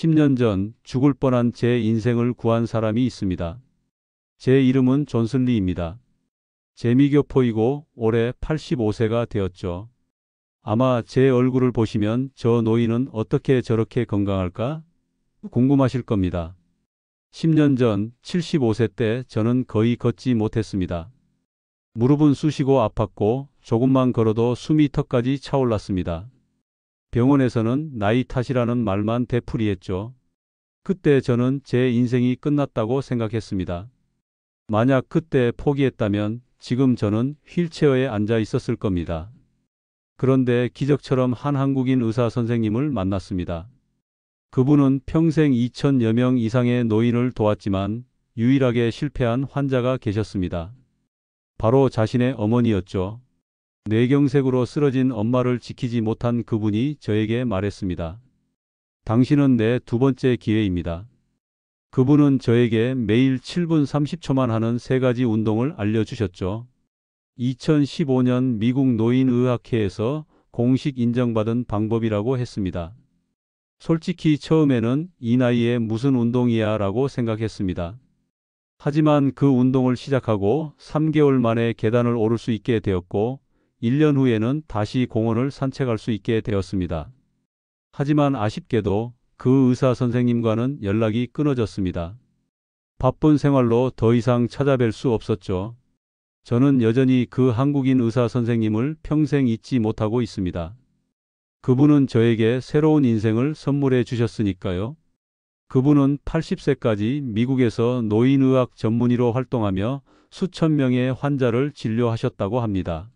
10년 전 죽을 뻔한 제 인생을 구한 사람이 있습니다. 제 이름은 존슬리입니다. 재미교포이고 올해 85세가 되었죠. 아마 제 얼굴을 보시면 저 노인은 어떻게 저렇게 건강할까? 궁금하실 겁니다. 10년 전 75세 때 저는 거의 걷지 못했습니다. 무릎은 쑤시고 아팠고 조금만 걸어도 숨이 턱까지 차올랐습니다. 병원에서는 나이 탓이라는 말만 되풀이했죠. 그때 저는 제 인생이 끝났다고 생각했습니다. 만약 그때 포기했다면 지금 저는 휠체어에 앉아 있었을 겁니다. 그런데 기적처럼 한 한국인 의사 선생님을 만났습니다. 그분은 평생 2,000여 명 이상의 노인을 도왔지만 유일하게 실패한 환자가 계셨습니다. 바로 자신의 어머니였죠. 뇌경색으로 쓰러진 엄마를 지키지 못한 그분이 저에게 말했습니다. 당신은 내 두 번째 기회입니다. 그분은 저에게 매일 7분 30초만 하는 세 가지 운동을 알려주셨죠. 2015년 미국 노인의학회에서 공식 인정받은 방법이라고 했습니다. 솔직히 처음에는 이 나이에 무슨 운동이야 라고 생각했습니다. 하지만 그 운동을 시작하고 3개월 만에 계단을 오를 수 있게 되었고 1년 후에는 다시 공원을 산책할 수 있게 되었습니다. 하지만 아쉽게도 그 의사 선생님과는 연락이 끊어졌습니다. 바쁜 생활로 더 이상 찾아뵐 수 없었죠. 저는 여전히 그 한국인 의사 선생님을 평생 잊지 못하고 있습니다. 그분은 저에게 새로운 인생을 선물해 주셨으니까요. 그분은 80세까지 미국에서 노인의학 전문의로 활동하며 수천 명의 환자를 진료하셨다고 합니다.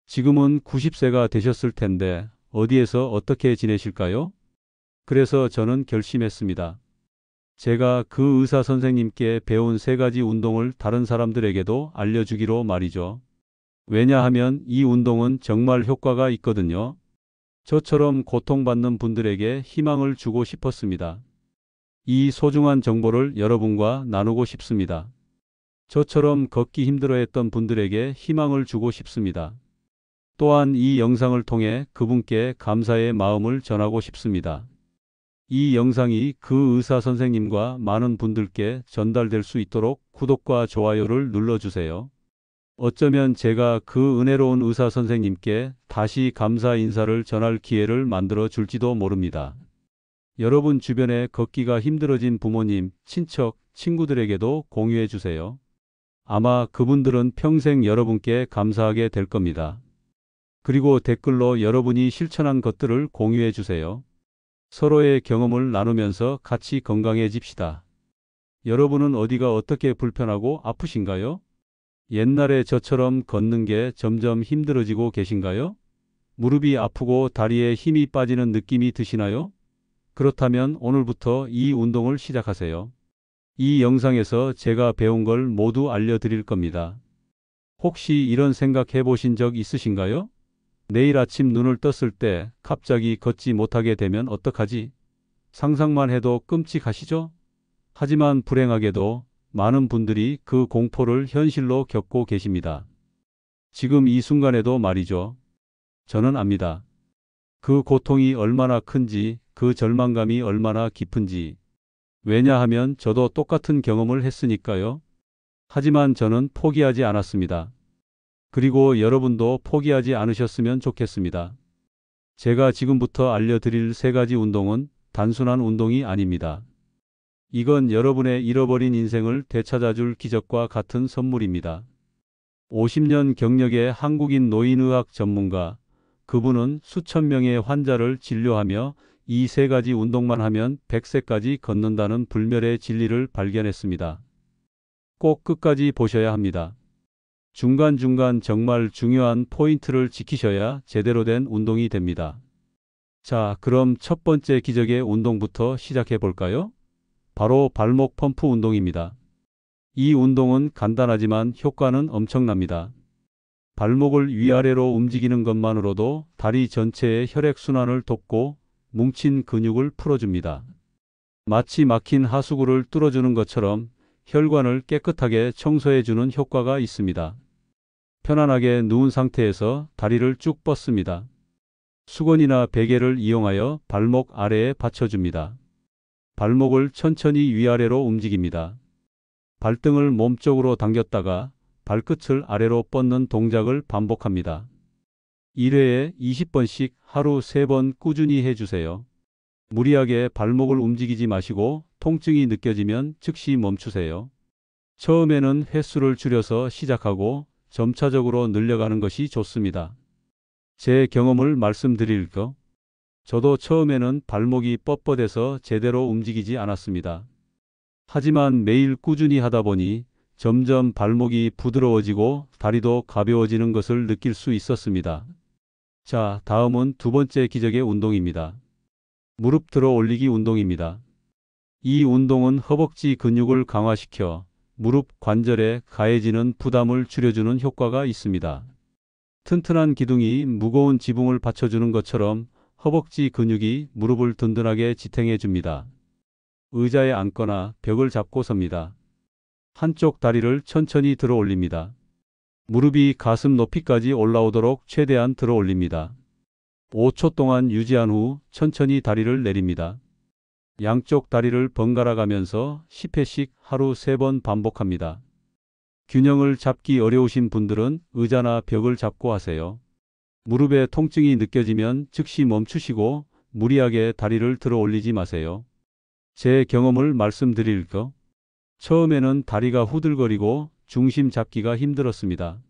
지금은 90세가 되셨을 텐데 어디에서 어떻게 지내실까요? 그래서 저는 결심했습니다. 제가 그 의사 선생님께 배운 세 가지 운동을 다른 사람들에게도 알려주기로 말이죠. 왜냐하면 이 운동은 정말 효과가 있거든요. 저처럼 고통받는 분들에게 희망을 주고 싶었습니다. 이 소중한 정보를 여러분과 나누고 싶습니다. 저처럼 걷기 힘들어했던 분들에게 희망을 주고 싶습니다. 또한 이 영상을 통해 그분께 감사의 마음을 전하고 싶습니다. 이 영상이 그 의사 선생님과 많은 분들께 전달될 수 있도록 구독과 좋아요를 눌러주세요. 어쩌면 제가 그 은혜로운 의사 선생님께 다시 감사 인사를 전할 기회를 만들어 줄지도 모릅니다. 여러분 주변에 걷기가 힘들어진 부모님, 친척, 친구들에게도 공유해 주세요. 아마 그분들은 평생 여러분께 감사하게 될 겁니다. 그리고 댓글로 여러분이 실천한 것들을 공유해 주세요. 서로의 경험을 나누면서 같이 건강해집시다. 여러분은 어디가 어떻게 불편하고 아프신가요? 옛날에 저처럼 걷는 게 점점 힘들어지고 계신가요? 무릎이 아프고 다리에 힘이 빠지는 느낌이 드시나요? 그렇다면 오늘부터 이 운동을 시작하세요. 이 영상에서 제가 배운 걸 모두 알려드릴 겁니다. 혹시 이런 생각 해보신 적 있으신가요? 내일 아침 눈을 떴을 때 갑자기 걷지 못하게 되면 어떡하지? 상상만 해도 끔찍하시죠? 하지만 불행하게도 많은 분들이 그 공포를 현실로 겪고 계십니다. 지금 이 순간에도 말이죠. 저는 압니다. 그 고통이 얼마나 큰지, 그 절망감이 얼마나 깊은지. 왜냐하면 저도 똑같은 경험을 했으니까요. 하지만 저는 포기하지 않았습니다. 그리고 여러분도 포기하지 않으셨으면 좋겠습니다. 제가 지금부터 알려드릴 세 가지 운동은 단순한 운동이 아닙니다. 이건 여러분의 잃어버린 인생을 되찾아줄 기적과 같은 선물입니다. 50년 경력의 한국인 노인의학 전문가, 그분은 수천 명의 환자를 진료하며 이 세 가지 운동만 하면 100세까지 걷는다는 불멸의 진리를 발견했습니다. 꼭 끝까지 보셔야 합니다. 중간중간 정말 중요한 포인트를 지키셔야 제대로 된 운동이 됩니다. 자, 그럼 첫 번째 기적의 운동부터 시작해 볼까요? 바로 발목 펌프 운동입니다. 이 운동은 간단하지만 효과는 엄청납니다. 발목을 위아래로 움직이는 것만으로도 다리 전체의 혈액순환을 돕고 뭉친 근육을 풀어줍니다. 마치 막힌 하수구를 뚫어주는 것처럼 혈관을 깨끗하게 청소해주는 효과가 있습니다. 편안하게 누운 상태에서 다리를 쭉 뻗습니다. 수건이나 베개를 이용하여 발목 아래에 받쳐줍니다. 발목을 천천히 위아래로 움직입니다. 발등을 몸쪽으로 당겼다가 발끝을 아래로 뻗는 동작을 반복합니다. 1회에 20번씩 하루 3번 꾸준히 해주세요. 무리하게 발목을 움직이지 마시고 통증이 느껴지면 즉시 멈추세요. 처음에는 횟수를 줄여서 시작하고 점차적으로 늘려가는 것이 좋습니다. 제 경험을 말씀드릴까? 저도 처음에는 발목이 뻣뻣해서 제대로 움직이지 않았습니다. 하지만 매일 꾸준히 하다 보니 점점 발목이 부드러워지고 다리도 가벼워지는 것을 느낄 수 있었습니다. 자, 다음은 두 번째 기적의 운동입니다. 무릎 들어 올리기 운동입니다. 이 운동은 허벅지 근육을 강화시켜 무릎 관절에 가해지는 부담을 줄여주는 효과가 있습니다. 튼튼한 기둥이 무거운 지붕을 받쳐주는 것처럼 허벅지 근육이 무릎을 든든하게 지탱해 줍니다. 의자에 앉거나 벽을 잡고 섭니다. 한쪽 다리를 천천히 들어 올립니다. 무릎이 가슴 높이까지 올라오도록 최대한 들어 올립니다. 5초 동안 유지한 후 천천히 다리를 내립니다. 양쪽 다리를 번갈아 가면서 10회씩 하루 3번 반복합니다. 균형을 잡기 어려우신 분들은 의자나 벽을 잡고 하세요. 무릎에 통증이 느껴지면 즉시 멈추시고 무리하게 다리를 들어 올리지 마세요. 제 경험을 말씀드릴까? 처음에는 다리가 후들거리고 중심 잡기가 힘들었습니다.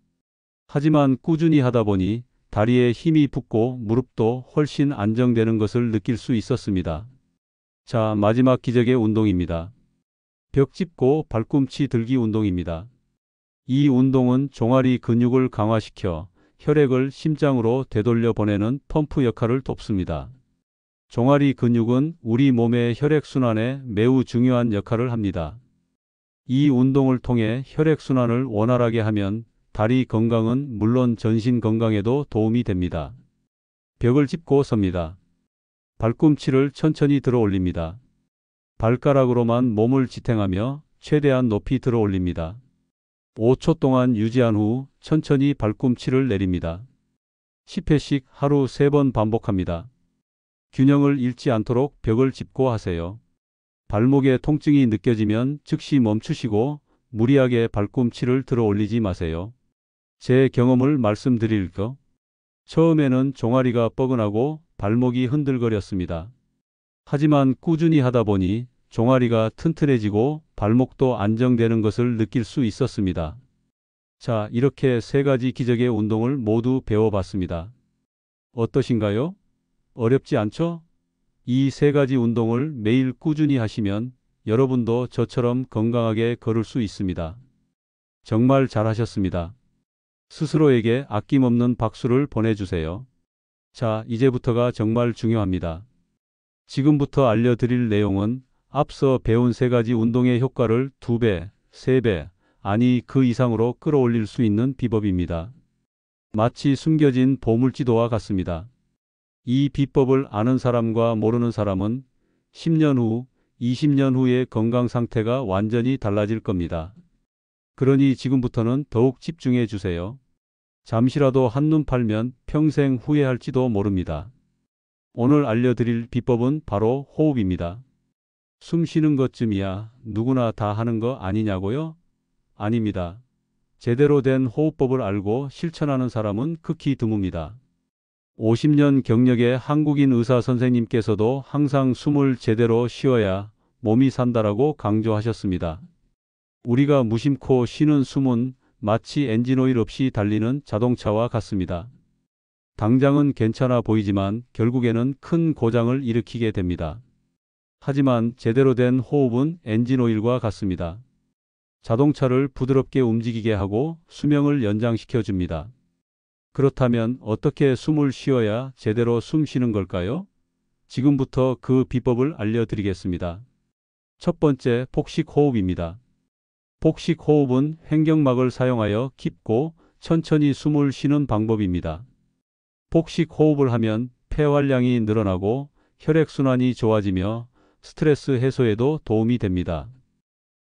하지만 꾸준히 하다 보니 다리에 힘이 붙고 무릎도 훨씬 안정되는 것을 느낄 수 있었습니다. 자, 마지막 기적의 운동입니다. 벽 짚고 발꿈치 들기 운동입니다. 이 운동은 종아리 근육을 강화시켜 혈액을 심장으로 되돌려 보내는 펌프 역할을 돕습니다. 종아리 근육은 우리 몸의 혈액순환에 매우 중요한 역할을 합니다. 이 운동을 통해 혈액순환을 원활하게 하면 다리 건강은 물론 전신 건강에도 도움이 됩니다. 벽을 짚고 섭니다. 발꿈치를 천천히 들어 올립니다. 발가락으로만 몸을 지탱하며 최대한 높이 들어 올립니다. 5초 동안 유지한 후 천천히 발꿈치를 내립니다. 10회씩 하루 3번 반복합니다. 균형을 잃지 않도록 벽을 짚고 하세요. 발목에 통증이 느껴지면 즉시 멈추시고 무리하게 발꿈치를 들어 올리지 마세요. 제 경험을 말씀드릴까? 처음에는 종아리가 뻐근하고 발목이 흔들거렸습니다. 하지만 꾸준히 하다 보니 종아리가 튼튼해지고 발목도 안정되는 것을 느낄 수 있었습니다. 자, 이렇게 3가지 기적의 운동을 모두 배워봤습니다. 어떠신가요? 어렵지 않죠? 이 3가지 운동을 매일 꾸준히 하시면 여러분도 저처럼 건강하게 걸을 수 있습니다. 정말 잘하셨습니다. 스스로에게 아낌없는 박수를 보내주세요. 자, 이제부터가 정말 중요합니다. 지금부터 알려드릴 내용은 앞서 배운 3가지 운동의 효과를 2배, 3배, 아니 그 이상으로 끌어올릴 수 있는 비법입니다. 마치 숨겨진 보물지도와 같습니다. 이 비법을 아는 사람과 모르는 사람은 10년 후, 20년 후의 건강 상태가 완전히 달라질 겁니다. 그러니 지금부터는 더욱 집중해 주세요. 잠시라도 한눈 팔면 평생 후회할지도 모릅니다. 오늘 알려드릴 비법은 바로 호흡입니다. 숨 쉬는 것쯤이야 누구나 다 하는 거 아니냐고요? 아닙니다. 제대로 된 호흡법을 알고 실천하는 사람은 극히 드뭅니다. 50년 경력의 한국인 의사 선생님께서도 항상 숨을 제대로 쉬어야 몸이 산다라고 강조하셨습니다. 우리가 무심코 쉬는 숨은 마치 엔진오일 없이 달리는 자동차와 같습니다. 당장은 괜찮아 보이지만 결국에는 큰 고장을 일으키게 됩니다. 하지만 제대로 된 호흡은 엔진오일과 같습니다. 자동차를 부드럽게 움직이게 하고 수명을 연장시켜 줍니다. 그렇다면 어떻게 숨을 쉬어야 제대로 숨 쉬는 걸까요? 지금부터 그 비법을 알려드리겠습니다. 첫 번째, 폭식 호흡입니다. 폭식 호흡은 횡격막을 사용하여 깊고 천천히 숨을 쉬는 방법입니다. 폭식 호흡을 하면 폐활량이 늘어나고 혈액순환이 좋아지며 스트레스 해소에도 도움이 됩니다.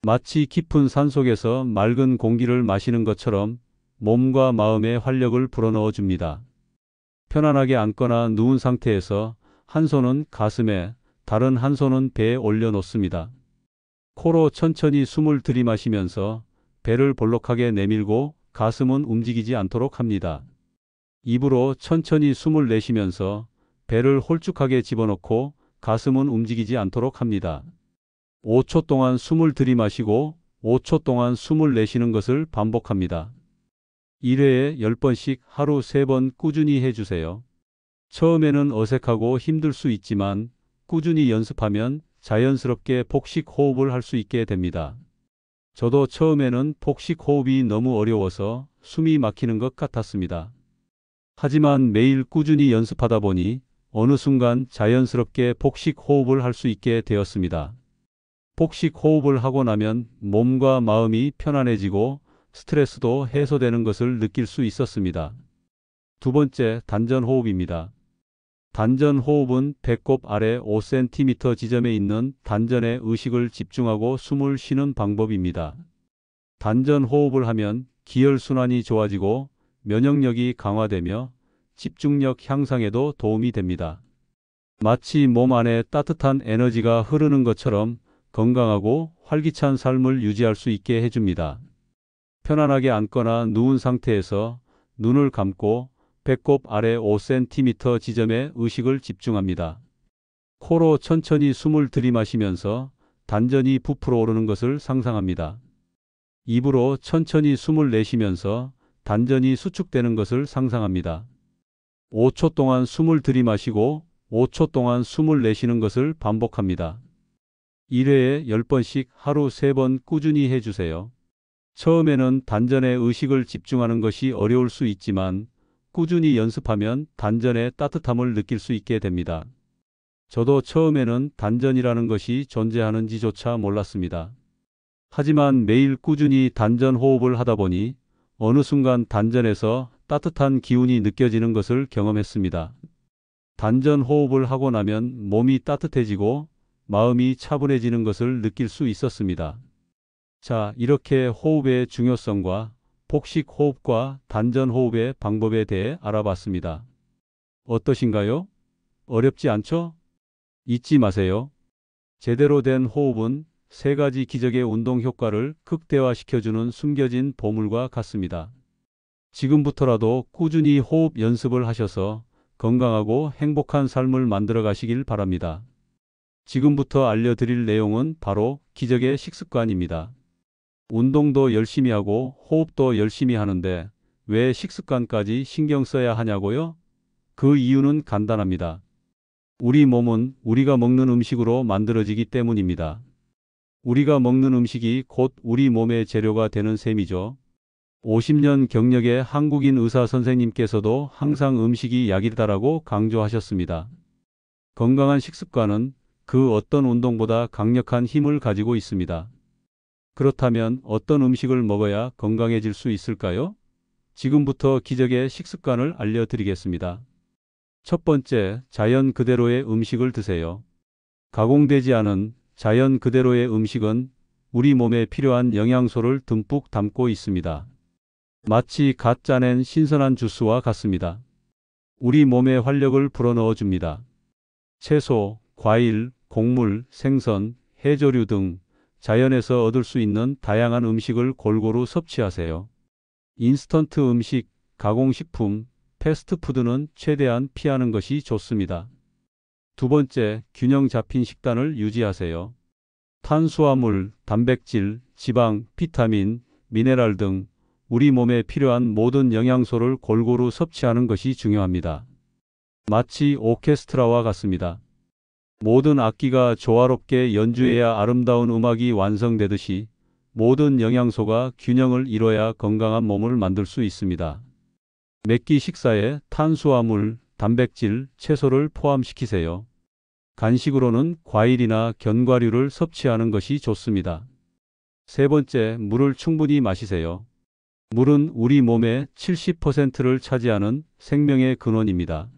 마치 깊은 산속에서 맑은 공기를 마시는 것처럼 몸과 마음에 활력을 불어넣어 줍니다. 편안하게 앉거나 누운 상태에서 한 손은 가슴에, 다른 한 손은 배에 올려놓습니다. 코로 천천히 숨을 들이마시면서 배를 볼록하게 내밀고 가슴은 움직이지 않도록 합니다. 입으로 천천히 숨을 내쉬면서 배를 홀쭉하게 집어넣고 가슴은 움직이지 않도록 합니다. 5초 동안 숨을 들이마시고 5초 동안 숨을 내쉬는 것을 반복합니다. 1회에 10번씩 하루 3번 꾸준히 해주세요. 처음에는 어색하고 힘들 수 있지만 꾸준히 연습하면 자연스럽게 복식 호흡을 할 수 있게 됩니다. 저도 처음에는 복식 호흡이 너무 어려워서 숨이 막히는 것 같았습니다. 하지만 매일 꾸준히 연습하다 보니 어느 순간 자연스럽게 복식 호흡을 할 수 있게 되었습니다. 복식 호흡을 하고 나면 몸과 마음이 편안해지고 스트레스도 해소되는 것을 느낄 수 있었습니다. 두 번째, 단전 호흡입니다. 단전 호흡은 배꼽 아래 5cm 지점에 있는 단전에 의식을 집중하고 숨을 쉬는 방법입니다. 단전 호흡을 하면 기혈순환이 좋아지고 면역력이 강화되며 집중력 향상에도 도움이 됩니다. 마치 몸 안에 따뜻한 에너지가 흐르는 것처럼 건강하고 활기찬 삶을 유지할 수 있게 해줍니다. 편안하게 앉거나 누운 상태에서 눈을 감고 배꼽 아래 5cm 지점에 의식을 집중합니다. 코로 천천히 숨을 들이마시면서 단전이 부풀어 오르는 것을 상상합니다. 입으로 천천히 숨을 내쉬면서 단전이 수축되는 것을 상상합니다. 5초 동안 숨을 들이마시고 5초 동안 숨을 내쉬는 것을 반복합니다. 1회에 10번씩 하루 3번 꾸준히 해주세요. 처음에는 단전에 의식을 집중하는 것이 어려울 수 있지만 꾸준히 연습하면 단전의 따뜻함을 느낄 수 있게 됩니다. 저도 처음에는 단전이라는 것이 존재하는지조차 몰랐습니다. 하지만 매일 꾸준히 단전 호흡을 하다 보니 어느 순간 단전에서 따뜻한 기운이 느껴지는 것을 경험했습니다. 단전 호흡을 하고 나면 몸이 따뜻해지고 마음이 차분해지는 것을 느낄 수 있었습니다. 자, 이렇게 호흡의 중요성과 복식 호흡과 단전 호흡의 방법에 대해 알아봤습니다. 어떠신가요? 어렵지 않죠? 잊지 마세요. 제대로 된 호흡은 3가지 기적의 운동 효과를 극대화시켜주는 숨겨진 보물과 같습니다. 지금부터라도 꾸준히 호흡 연습을 하셔서 건강하고 행복한 삶을 만들어 가시길 바랍니다. 지금부터 알려드릴 내용은 바로 기적의 식습관입니다. 운동도 열심히 하고 호흡도 열심히 하는데 왜 식습관까지 신경 써야 하냐고요? 그 이유는 간단합니다. 우리 몸은 우리가 먹는 음식으로 만들어지기 때문입니다. 우리가 먹는 음식이 곧 우리 몸의 재료가 되는 셈이죠. 50년 경력의 한국인 의사 선생님께서도 항상 음식이 약이다라고 강조하셨습니다. 건강한 식습관은 그 어떤 운동보다 강력한 힘을 가지고 있습니다. 그렇다면 어떤 음식을 먹어야 건강해질 수 있을까요? 지금부터 기적의 식습관을 알려드리겠습니다. 첫 번째, 자연 그대로의 음식을 드세요. 가공되지 않은 자연 그대로의 음식은 우리 몸에 필요한 영양소를 듬뿍 담고 있습니다. 마치 갓 짜낸 신선한 주스와 같습니다. 우리 몸에 활력을 불어넣어 줍니다. 채소, 과일, 곡물, 생선, 해조류 등 자연에서 얻을 수 있는 다양한 음식을 골고루 섭취하세요. 인스턴트 음식, 가공식품, 패스트푸드는 최대한 피하는 것이 좋습니다. 두 번째, 균형 잡힌 식단을 유지하세요. 탄수화물, 단백질, 지방, 비타민, 미네랄 등 우리 몸에 필요한 모든 영양소를 골고루 섭취하는 것이 중요합니다. 마치 오케스트라와 같습니다. 모든 악기가 조화롭게 연주해야 아름다운 음악이 완성되듯이 모든 영양소가 균형을 이뤄야 건강한 몸을 만들 수 있습니다. 매끼 식사에 탄수화물, 단백질, 채소를 포함시키세요. 간식으로는 과일이나 견과류를 섭취하는 것이 좋습니다. 세 번째, 물을 충분히 마시세요. 물은 우리 몸의 70%를 차지하는 생명의 근원입니다.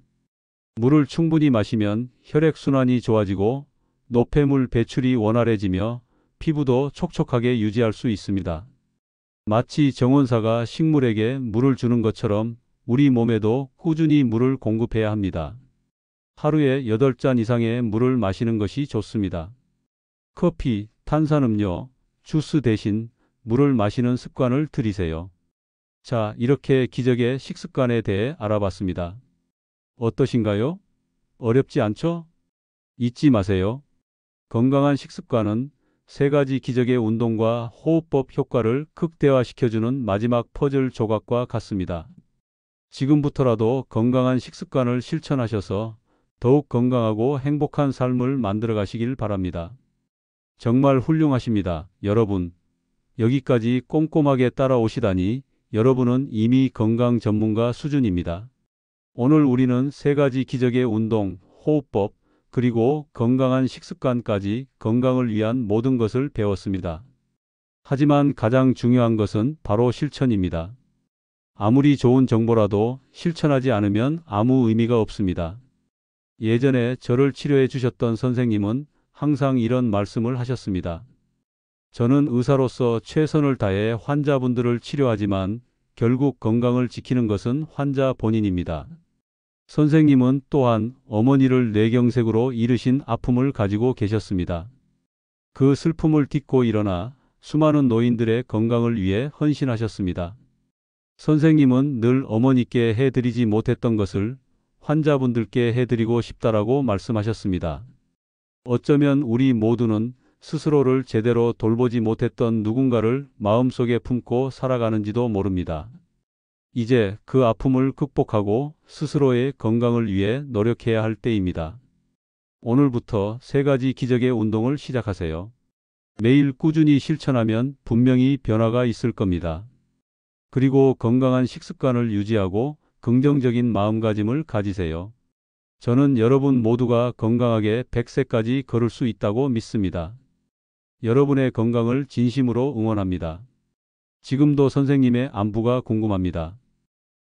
물을 충분히 마시면 혈액순환이 좋아지고 노폐물 배출이 원활해지며 피부도 촉촉하게 유지할 수 있습니다. 마치 정원사가 식물에게 물을 주는 것처럼 우리 몸에도 꾸준히 물을 공급해야 합니다. 하루에 8잔 이상의 물을 마시는 것이 좋습니다. 커피, 탄산음료, 주스 대신 물을 마시는 습관을 들이세요. 자, 이렇게 기적의 식습관에 대해 알아봤습니다. 어떠신가요? 어렵지 않죠? 잊지 마세요. 건강한 식습관은 3가지 기적의 운동과 호흡법 효과를 극대화시켜주는 마지막 퍼즐 조각과 같습니다. 지금부터라도 건강한 식습관을 실천하셔서 더욱 건강하고 행복한 삶을 만들어 가시길 바랍니다. 정말 훌륭하십니다. 여러분, 여기까지 꼼꼼하게 따라오시다니 여러분은 이미 건강 전문가 수준입니다. 오늘 우리는 3가지 기적의 운동, 호흡법, 그리고 건강한 식습관까지 건강을 위한 모든 것을 배웠습니다. 하지만 가장 중요한 것은 바로 실천입니다. 아무리 좋은 정보라도 실천하지 않으면 아무 의미가 없습니다. 예전에 저를 치료해 주셨던 선생님은 항상 이런 말씀을 하셨습니다. 저는 의사로서 최선을 다해 환자분들을 치료하지만 결국 건강을 지키는 것은 환자 본인입니다. 선생님은 또한 어머니를 뇌경색으로 잃으신 아픔을 가지고 계셨습니다. 그 슬픔을 딛고 일어나 수많은 노인들의 건강을 위해 헌신하셨습니다. 선생님은 늘 어머니께 해드리지 못했던 것을 환자분들께 해드리고 싶다라고 말씀하셨습니다. 어쩌면 우리 모두는 스스로를 제대로 돌보지 못했던 누군가를 마음속에 품고 살아가는지도 모릅니다. 이제 그 아픔을 극복하고 스스로의 건강을 위해 노력해야 할 때입니다. 오늘부터 3가지 기적의 운동을 시작하세요. 매일 꾸준히 실천하면 분명히 변화가 있을 겁니다. 그리고 건강한 식습관을 유지하고 긍정적인 마음가짐을 가지세요. 저는 여러분 모두가 건강하게 100세까지 걸을 수 있다고 믿습니다. 여러분의 건강을 진심으로 응원합니다. 지금도 선생님의 안부가 궁금합니다.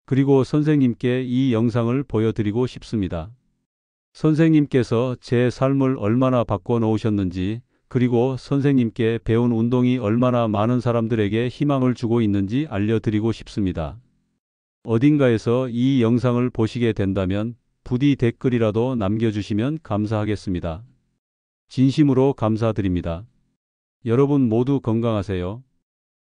그리고 선생님께 이 영상을 보여드리고 싶습니다. 선생님께서 제 삶을 얼마나 바꿔놓으셨는지, 그리고 선생님께 배운 운동이 얼마나 많은 사람들에게 희망을 주고 있는지 알려드리고 싶습니다. 어딘가에서 이 영상을 보시게 된다면 부디 댓글이라도 남겨주시면 감사하겠습니다. 진심으로 감사드립니다. 여러분 모두 건강하세요.